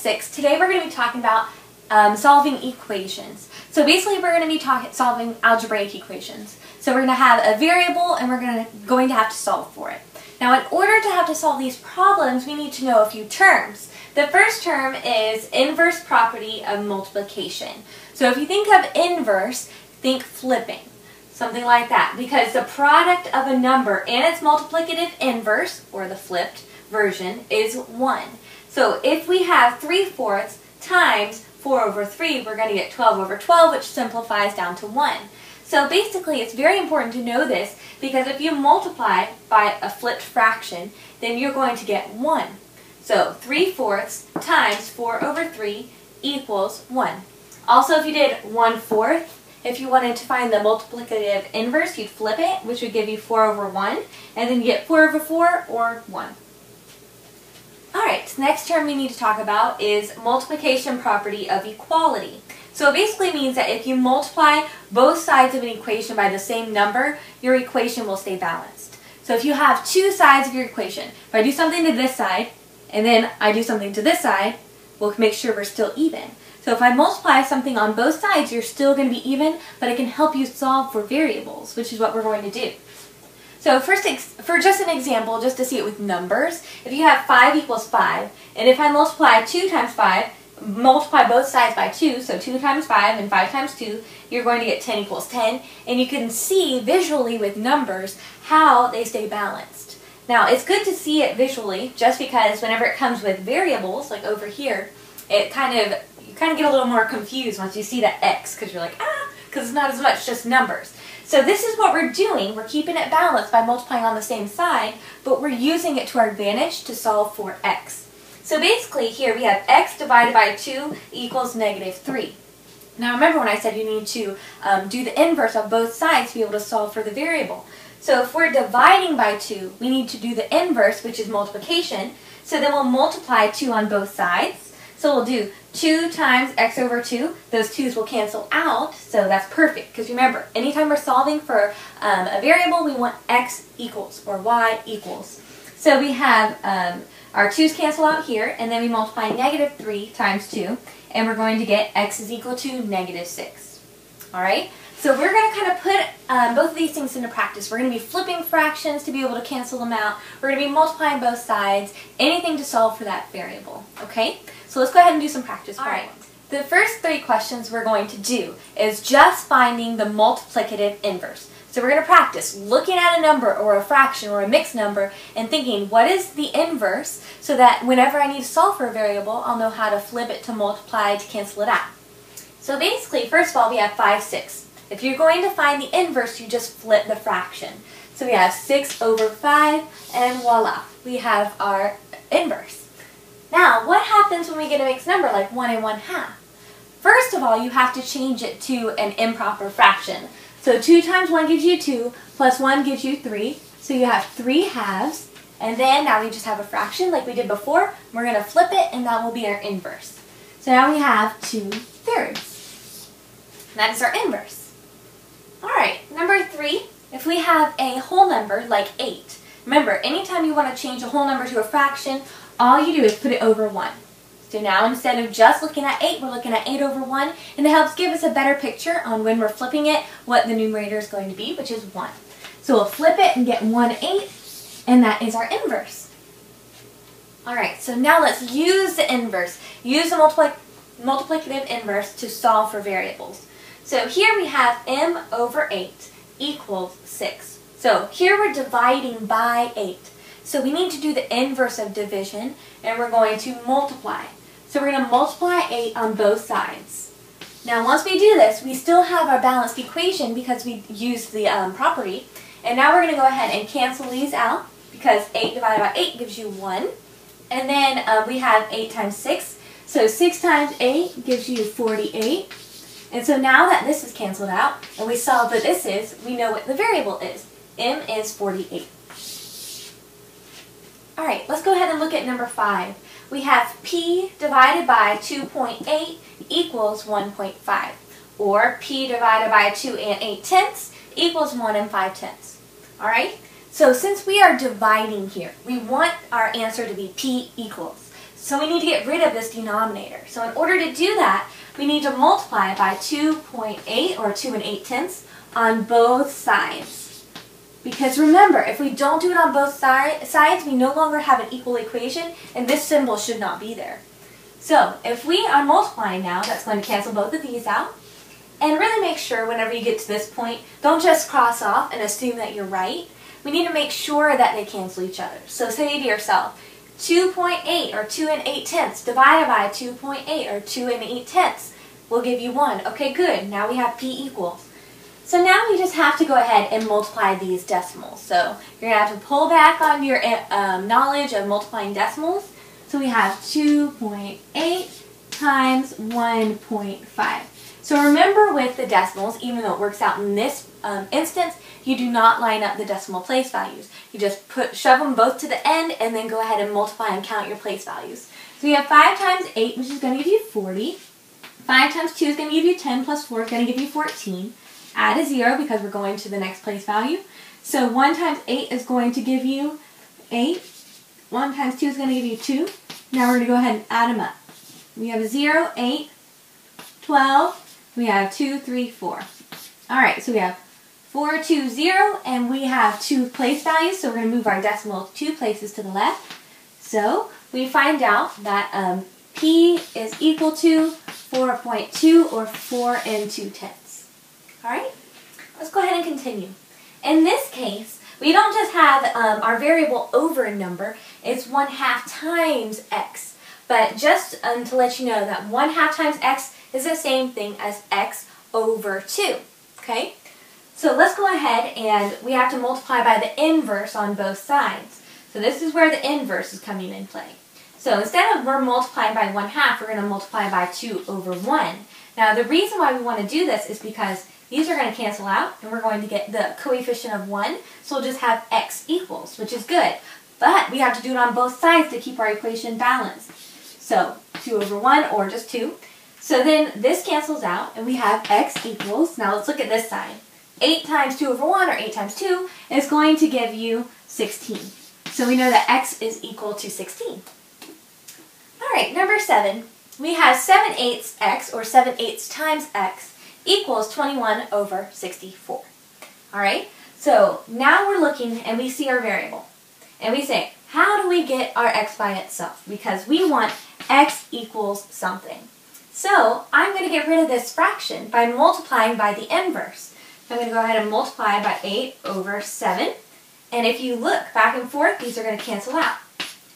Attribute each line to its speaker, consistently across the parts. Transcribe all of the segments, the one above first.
Speaker 1: 6. Today we're going to be talking about solving equations. So basically we're going to be solving algebraic equations. So we're going to have a variable and we're going to have to solve for it. Now in order to have to solve these problems we need to know a few terms. The first term is inverse property of multiplication. So if you think of inverse, think flipping. Something like that, because the product of a number and its multiplicative inverse, or the flipped version, is 1. So if we have 3/4 times 4/3, we're going to get 12/12, which simplifies down to 1. So basically it's very important to know this, because if you multiply by a flipped fraction, then you're going to get 1. So 3/4 times 4/3 equals 1. Also, if you did 1/4, if you wanted to find the multiplicative inverse, you'd flip it, which would give you 4/1, and then you get 4/4 or 1. Alright, so next term we need to talk about is multiplication property of equality. So it basically means that if you multiply both sides of an equation by the same number, your equation will stay balanced. So if you have two sides of your equation, if I do something to this side, and then I do something to this side, we'll make sure we're still even. So if I multiply something on both sides, you're still going to be even, but it can help you solve for variables, which is what we're going to do. So for just an example, just to see it with numbers, if you have 5 equals 5, and if I multiply 2 times 5, multiply both sides by 2, so 2 times 5 and 5 times 2, you're going to get 10 equals 10, and you can see visually with numbers how they stay balanced. Now it's good to see it visually, just because whenever it comes with variables, like over here, you kind of get a little more confused once you see that x, because you're like, because it's not as much just numbers. So this is what we're doing. We're keeping it balanced by multiplying on the same side, but we're using it to our advantage to solve for x. So basically here we have x divided by 2 equals -3. Now remember when I said you need to do the inverse of both sides to be able to solve for the variable. So if we're dividing by 2, we need to do the inverse, which is multiplication. So then we'll multiply 2 on both sides. So we'll do 2 times x/2. Those 2's will cancel out, so that's perfect. Because remember, anytime we're solving for a variable, we want x equals or y equals. So we have our 2's cancel out here, and then we multiply -3 times 2, and we're going to get x is equal to -6. Alright? So we're going to kind of put both of these things into practice. We're going to be flipping fractions to be able to cancel them out. We're going to be multiplying both sides, anything to solve for that variable. Okay? So let's go ahead and do some practice problems. Alright, the first 3 questions we're going to do is just finding the multiplicative inverse. So we're going to practice looking at a number or a fraction or a mixed number and thinking, what is the inverse, so that whenever I need to solve for a variable, I'll know how to flip it to multiply to cancel it out. So basically, first of all, we have 5, 6. If you're going to find the inverse, you just flip the fraction. So we have 6/5, and voila, we have our inverse. Now, what happens when we get a mixed number like 1 1/2? First of all, you have to change it to an improper fraction. So 2 times 1 gives you 2, plus 1 gives you 3. So you have 3 halves, and then now we just have a fraction like we did before. We're going to flip it, and that will be our inverse. So now we have 2/3. That is our inverse. Alright, number 3, if we have a whole number like 8. Remember, anytime you want to change a whole number to a fraction, all you do is put it over 1. So now instead of just looking at 8, we're looking at 8/1, and it helps give us a better picture on when we're flipping it, what the numerator is going to be, which is 1. So we'll flip it and get 1/8, and that is our inverse. Alright, so now let's use the inverse. Use the multiplicative inverse to solve for variables. So here we have m/8 equals 6. So here we're dividing by 8. So we need to do the inverse of division, and we're going to multiply. So we're going to multiply 8 on both sides. Now once we do this, we still have our balanced equation because we used the property. And now we're going to go ahead and cancel these out, because 8 divided by 8 gives you 1. And then we have 8 times 6. So 6 times 8 gives you 48. And so now that this is canceled out, and we saw what this is, we know what the variable is. M is 48. Alright, let's go ahead and look at number 5. We have p divided by 2.8 equals 1.5. Or p divided by 2 8/10 equals 1 5/10. Alright, so since we are dividing here, we want our answer to be p equals. So we need to get rid of this denominator. So in order to do that, we need to multiply it by 2.8 or 2 8/10 on both sides. Because remember, if we don't do it on both sides, we no longer have an equal equation, and this symbol should not be there. So if we are multiplying now, that's going to cancel both of these out. And really make sure whenever you get to this point, don't just cross off and assume that you're right. We need to make sure that they cancel each other. So say to yourself, 2.8 or 2 8/10 divided by 2.8 or 2 8/10 will give you 1. Okay, good. Now we have P equals. So now we just have to go ahead and multiply these decimals. So you're going to have to pull back on your knowledge of multiplying decimals. So we have 2.8 times 1.5. So remember with the decimals, even though it works out in this instance, you do not line up the decimal place values. You just shove them both to the end and then go ahead and multiply and count your place values. So you have 5 times 8, which is going to give you 40. 5 times 2 is going to give you 10 plus 4 is going to give you 14. Add a 0 because we're going to the next place value. So 1 times 8 is going to give you 8. 1 times 2 is going to give you 2. Now we're going to go ahead and add them up. We have 0, 8, 12. We have 2, 3, 4. Alright, so we have 4, 2, 0, and we have 2 place values, so we're going to move our decimal 2 places to the left. So we find out that P is equal to 4.2 or 4 2/10. Alright, let's go ahead and continue. In this case, we don't just have our variable over a number, it's 1/2 times x. But just to let you know that 1/2 times x is the same thing as x over 2. Okay? So let's go ahead and we have to multiply by the inverse on both sides. So this is where the inverse is coming in play. So instead of we're multiplying by 1/2, we're going to multiply by 2 over 1. Now the reason why we want to do this is because these are going to cancel out and we're going to get the coefficient of 1. So we'll just have x equals, which is good. But we have to do it on both sides to keep our equation balanced. So 2 over 1 or just 2. So then this cancels out and we have x equals, now let's look at this side. 8 times 2 over 1 or 8 times 2 is going to give you 16. So we know that x is equal to 16. Alright, number 7. We have 7/8 x or 7/8 times x equals 21 over 64. Alright, so now we're looking and we see our variable. And we say, how do we get our x by itself? Because we want x equals something. So I'm going to get rid of this fraction by multiplying by the inverse. So I'm going to go ahead and multiply by 8 over 7. And if you look back and forth, these are going to cancel out,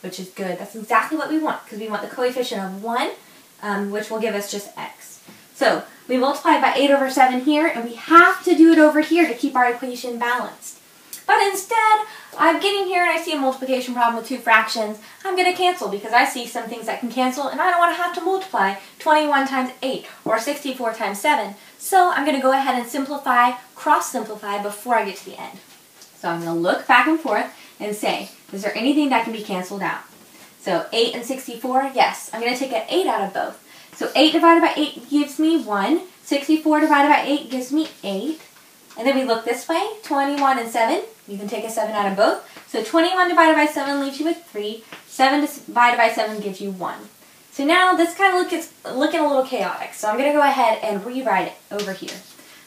Speaker 1: which is good. That's exactly what we want because we want the coefficient of 1, which will give us just x. So we multiply by 8 over 7 here, and we have to do it over here to keep our equation balanced. But instead, I'm getting here and I see a multiplication problem with 2 fractions. I'm going to cancel because I see some things that can cancel and I don't want to have to multiply 21 times 8 or 64 times 7. So I'm going to go ahead and simplify, cross-simplify before I get to the end. So I'm going to look back and forth and say, is there anything that can be canceled out? So 8 and 64, yes. I'm going to take an 8 out of both. So 8 divided by 8 gives me 1. 64 divided by 8 gives me 8. And then we look this way, 21 and 7. You can take a 7 out of both. So 21 divided by 7 leaves you with 3. 7 divided by 7 gives you 1. So now this kind of looking a little chaotic. So I'm going to go ahead and rewrite it over here.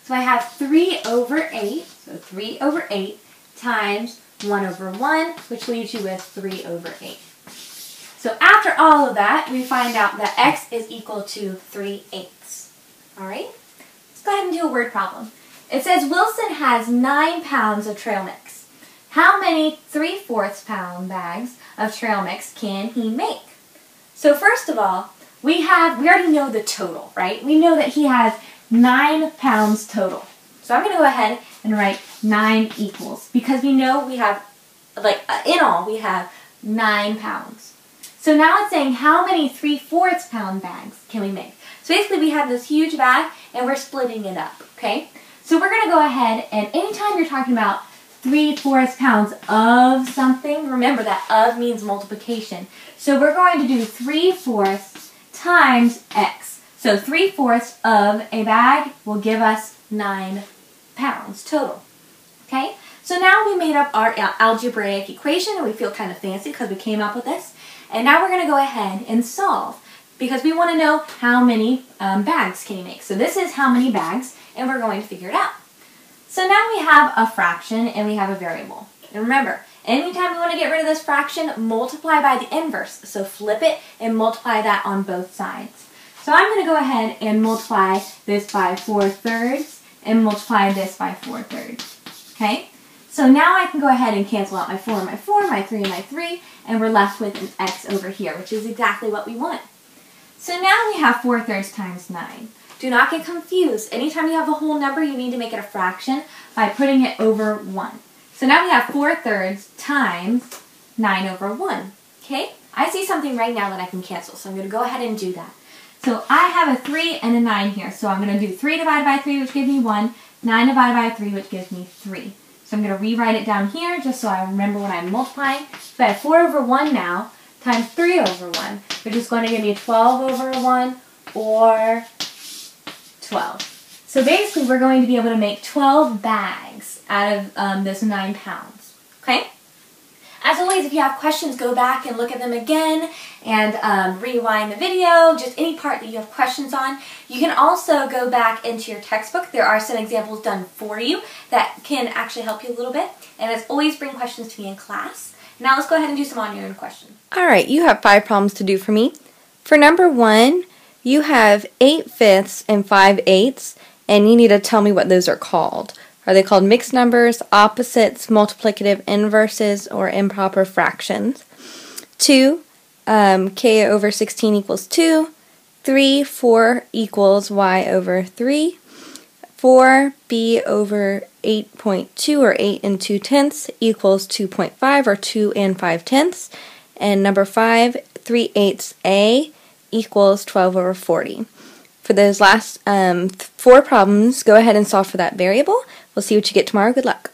Speaker 1: So I have 3 over 8. So 3 over 8 times 1 over 1, which leaves you with 3 over 8. So after all of that, we find out that x is equal to 3/8. Alright? Let's go ahead and do a word problem. It says Wilson has 9 pounds of trail mix. How many 3/4 pound bags of trail mix can he make? So first of all, we already know the total, right? We know that he has 9 pounds total. So I'm going to go ahead and write 9 equals because we know we have, in all, we have 9 pounds. So now it's saying how many 3/4 pound bags can we make? So basically we have this huge bag and we're splitting it up, okay? So we're going to go ahead and anytime you're talking about 3/4 pounds of something, remember that of means multiplication. So we're going to do 3/4 times x. So 3/4 of a bag will give us 9 pounds total. Okay? So now we made up our algebraic equation and we feel kind of fancy because we came up with this. And now we're going to go ahead and solve because we want to know how many bags can you make. So this is how many bags, and we're going to figure it out. So now we have a fraction and we have a variable. And remember, anytime we want to get rid of this fraction, multiply by the inverse. So flip it and multiply that on both sides. So I'm going to go ahead and multiply this by 4/3 and multiply this by 4/3. Okay? So now I can go ahead and cancel out my 4 and my 4, my 3 and my 3, and we're left with an x over here, which is exactly what we want. So now we have 4/3 times 9. Do not get confused. Anytime you have a whole number, you need to make it a fraction by putting it over 1. So now we have 4/3 times 9 over 1. Okay? I see something right now that I can cancel, so I'm going to go ahead and do that. So I have a 3 and a 9 here, so I'm going to do 3 divided by 3, which gives me 1, 9 divided by 3, which gives me 3. So I'm going to rewrite it down here just so I remember when I'm multiplying. So I have 4 over 1 now times 3 over 1, which is going to give me 12 over 1 or 12. So basically we're going to be able to make 12 bags out of this 9 pounds. Okay? As always, if you have questions, go back and look at them again and rewind the video, just any part that you have questions on. You can also go back into your textbook. There are some examples done for you that can actually help you a little bit. And as always, bring questions to me in class. Now let's go ahead and do some on your own questions.
Speaker 2: Alright, you have 5 problems to do for me. For number 1, you have 8/5 and 5/8, and you need to tell me what those are called. Are they called mixed numbers, opposites, multiplicative inverses, or improper fractions? 2, k over 16 equals 2. 3, 4 equals y over 3. 4, b over 8.2 or 8 and 2/10 equals 2.5 or 2 and 5/10. And number 5, 3/8 a equals 12 over 40. For those last 4 problems, go ahead and solve for that variable. We'll see what you get tomorrow. Good luck.